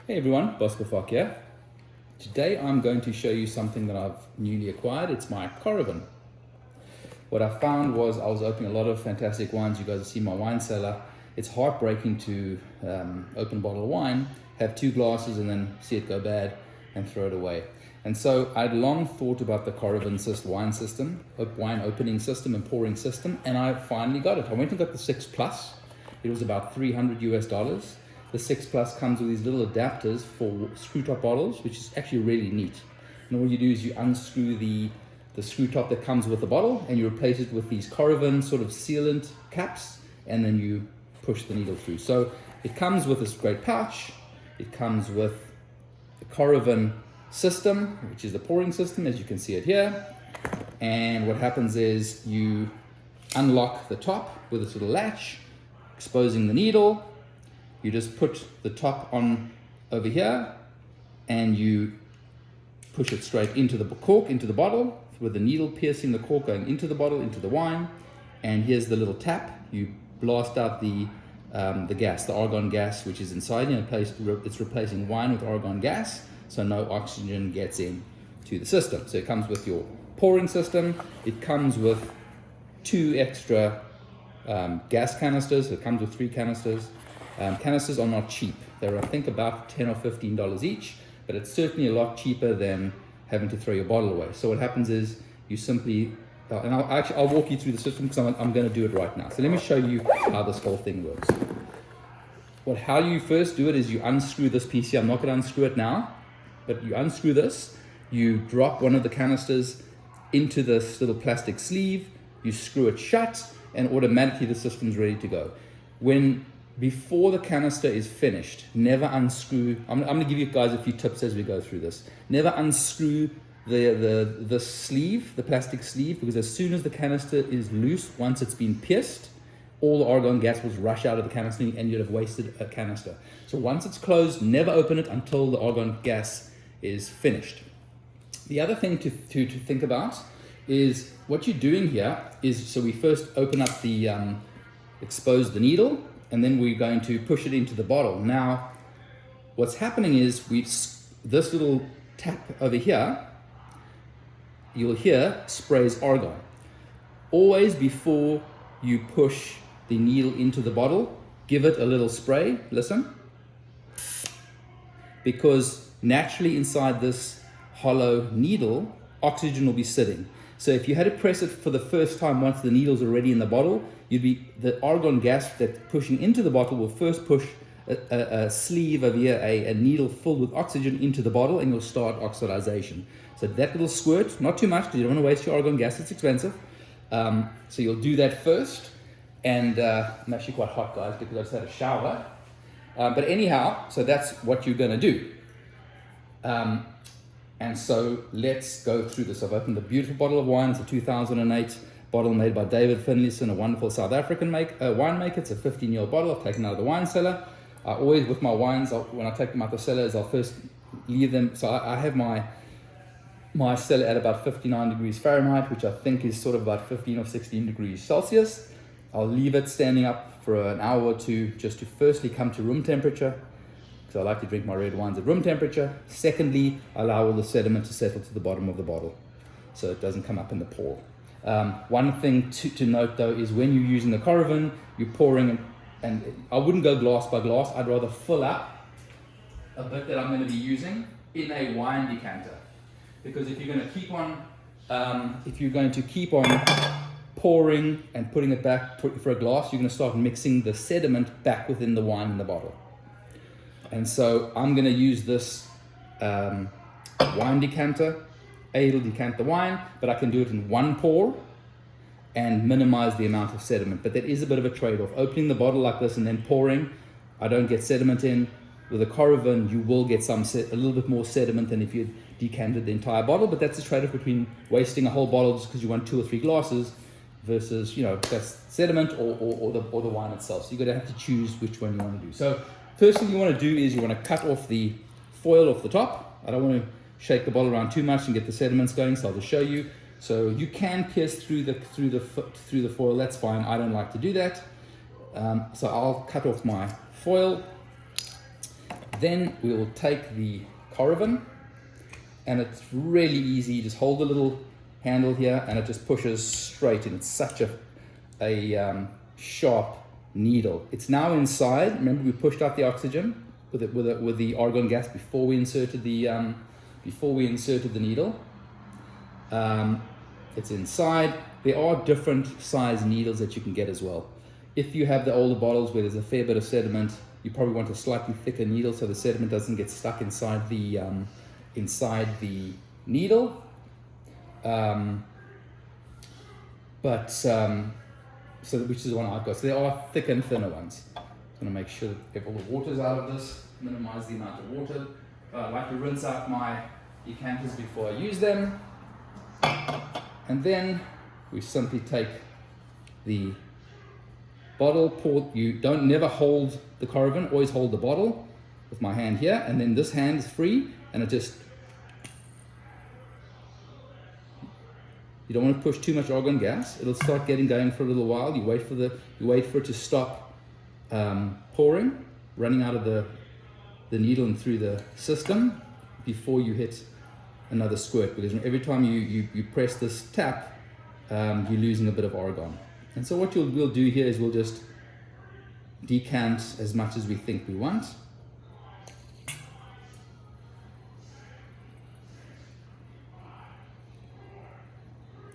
Hey everyone, Bosco here. Today I'm going to show you something that I've newly acquired. It's my Coravin. What I found was I was opening a lot of fantastic wines. You guys have seen my wine cellar. It's heartbreaking to open a bottle of wine, have 2 glasses and then see it go bad and throw it away. And so I'd long thought about the Coravin wine system, wine opening system and pouring system, and I finally got it. I went and got the 6 Plus. It was about $300 US. The 6 Plus comes with these little adapters for screw top bottles, which is actually really neat. And all you do is you unscrew the screw top that comes with the bottle and you replace it with these Coravin sort of sealant caps, and then you push the needle through. So it comes with this great pouch. It comes with the Coravin system, which is the pouring system, as you can see it here. And what happens is you unlock the top with this little latch, exposing the needle. You just put the top on over here and you push it straight into the cork, into the bottle, with the needle piercing the cork, going into the bottle, into the wine. And here's the little tap. You blast out the gas, the argon gas, which is inside you. It's replacing wine with argon gas, so no oxygen gets in to the system. So it comes with your pouring system. It comes with 2 extra gas canisters. It comes with 3 canisters. Canisters are not cheap. They're, I think, about $10 or $15 each, but it's certainly a lot cheaper than having to throw your bottle away. So what happens is you simply, and I'll walk you through the system because I'm going to do it right now. So let me show you how this whole thing works. How you first do it is you unscrew this piece here. I'm not going to unscrew it now, but you unscrew this. You drop one of the canisters into this little plastic sleeve. You screw it shut, and automatically the system's ready to go. Before the canister is finished, never unscrew. I'm going to give you guys a few tips as we go through this. Never unscrew the sleeve, the plastic sleeve, because as soon as the canister is loose, once it's been pierced, all the argon gas will rush out of the canister and you'd have wasted a canister. So once it's closed, never open it until the argon gas is finished. The other thing to think about is what you're doing here is, so we first open up the, expose the needle, and then we're going to push it into the bottle. Now, what's happening is this little tap over here, you'll hear sprays argon. Always before you push the needle into the bottle, give it a little spray, listen. Because naturally inside this hollow needle, oxygen will be sitting. So if you had to press it for the first time once the needle's already in the bottle, the argon gas that's pushing into the bottle will first push a sleeve over here, a needle filled with oxygen into the bottle, and you'll start oxidization. So that little squirt, not too much because you don't want to waste your argon gas, it's expensive. So you'll do that first. And I'm actually quite hot, guys, because I just had a shower. But anyhow, so that's what you're going to do. And so let's go through this. I've opened a beautiful bottle of wine. It's a 2008 bottle made by David Finlayson, a wonderful South African winemaker. It's a 15-year-old bottle I've taken out of the wine cellar. I always, with my wines, when I take them out the cellar, I'll first leave them. So I have my cellar at about 59 degrees Fahrenheit, which I think is sort of about 15 or 16 degrees Celsius. I'll leave it standing up for an hour or 2 just to firstly come to room temperature, because I like to drink my red wines at room temperature. Secondly, I allow all the sediment to settle to the bottom of the bottle so it doesn't come up in the pour. One thing to note though is when you're using the Coravin, you're pouring, and I wouldn't go glass by glass. I'd rather fill up a bit that I'm going to be using in a wine decanter, because if you're going to keep on pouring and putting it back for a glass, you're going to start mixing the sediment back within the wine in the bottle. And so I'm going to use this wine decanter. It'll decant the wine, but I can do it in one pour and minimize the amount of sediment. But that is a bit of a trade-off. Opening the bottle like this and then pouring, I don't get sediment in. With a Coravin, you will get a little bit more sediment than if you decanted the entire bottle. But that's a trade-off between wasting a whole bottle just because you want 2 or 3 glasses versus, that's sediment or the wine itself. So you're going to have to choose which one you want to do. So first thing you want to do is you want to cut off the foil off the top. I don't want to shake the bottle around too much and get the sediments going, so I'll just show you. So you can pierce through the foil, that's fine. I don't like to do that. So I'll cut off my foil. Then we will take the Coravin, and it's really easy. You just hold the little handle here and it just pushes straight in. It's such a sharp needle. It's now inside. Remember, we pushed out the oxygen with the argon gas before we inserted the needle. It's inside. There are different size needles that you can get as well. If you have the older bottles where there's a fair bit of sediment, you probably want a slightly thicker needle so the sediment doesn't get stuck inside the needle. Which is the one I've got. So there are thicker and thinner ones. I'm going to make sure that all the water's out of this, minimize the amount of water. I like to rinse out my decanters before I use them. And then we simply take the bottle, you don't never hold the Coravin, always hold the bottle with my hand here, and then this hand is free, and it just, you don't want to push too much argon gas. It'll start getting going for a little while. You wait for it to stop pouring, running out of the needle and through the system before you hit another squirt, because every time you press this tap, you're losing a bit of argon. And so what we'll do here is we'll just decant as much as we think we want.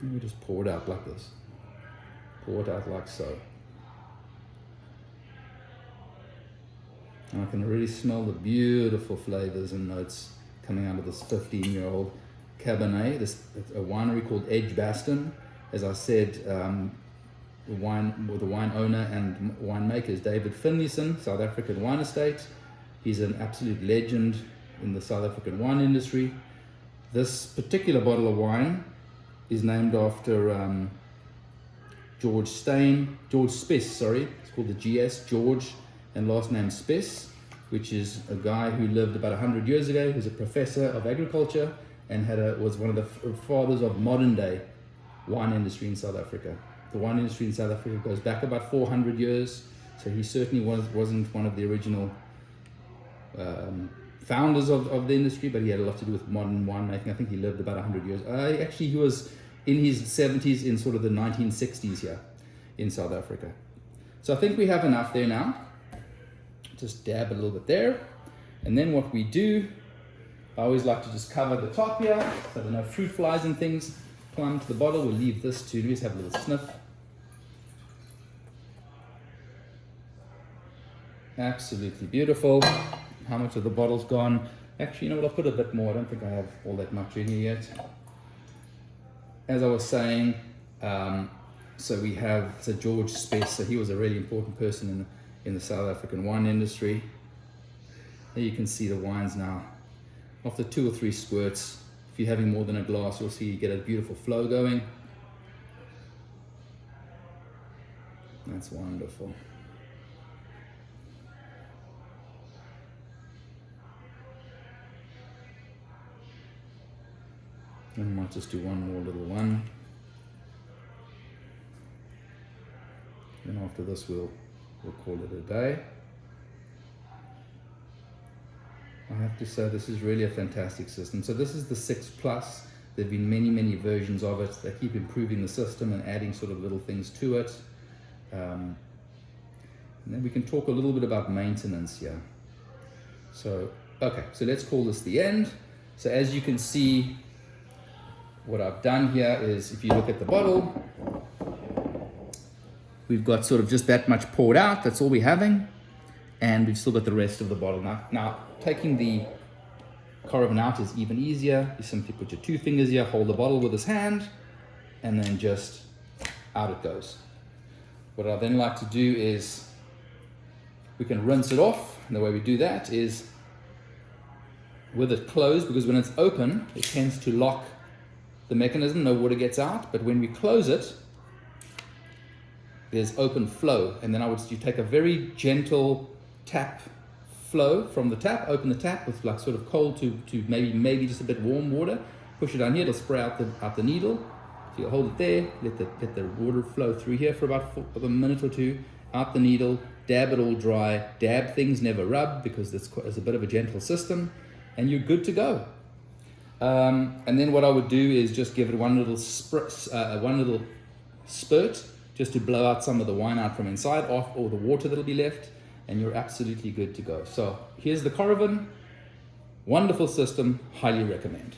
And we just pour it out like this. Pour it out like so. And I can really smell the beautiful flavors and notes coming out of this 15-year-old Cabernet. This a winery called Edgbaston. As I said, the wine owner and winemaker is David Finlayson, South African wine estate. He's an absolute legend in the South African wine industry. This particular bottle of wine is named after George Spess, sorry. It's called the GS, George, and last name Spess, which is a guy who lived about 100 years ago. He was a professor of agriculture and was one of the fathers of modern day wine industry in South Africa. The wine industry in South Africa goes back about 400 years, so he certainly wasn't one of the original founders of the industry, but he had a lot to do with modern winemaking. I think he lived about 100 years. Actually, he was in his 70s in sort of the 1960s here in South Africa. So I think we have enough there now. Just dab a little bit there. And then what we do, I always like to just cover the top here so there are no fruit flies and things climb to the bottle. We'll leave this to just have a little sniff. Absolutely beautiful. How much of the bottle's gone? Actually, you know what, I'll put a bit more. I don't think I have all that much in here yet. As I was saying, so we have George Spess. So he was a really important person in the South African wine industry. There you can see the wines now. After 2 or 3 squirts, if you're having more than a glass, you'll see you get a beautiful flow going. That's wonderful. I might just do one more little one. And after this, we'll call it a day. I have to say this is really a fantastic system. So this is the 6 Plus. There have been many versions of it. They keep improving the system and adding sort of little things to it. And then we can talk a little bit about maintenance here. So, okay, so let's call this the end. So as you can see, what I've done here is, if you look at the bottle, we've got sort of just that much poured out. That's all we're having. And we've still got the rest of the bottle. Now taking the Coravin out is even easier. You simply put your 2 fingers here, hold the bottle with his hand, and then just out it goes. What I then like to do is, we can rinse it off. And the way we do that is with it closed, because when it's open, it tends to lock the mechanism, no water gets out. But when we close it, there's open flow. And then you take a very gentle tap flow from the tap, open the tap with like sort of cold to maybe just a bit warm water, push it down here, it'll spray out the needle. So you hold it there, let the water flow through here for about a minute or 2, out the needle, dab it all dry, dab things never rub because it's a bit of a gentle system, and you're good to go. And then what I would do is just give it one little spurt just to blow out some of the wine out from inside or the water that'll be left, and you're absolutely good to go. So here's the Coravin. Wonderful system, highly recommend.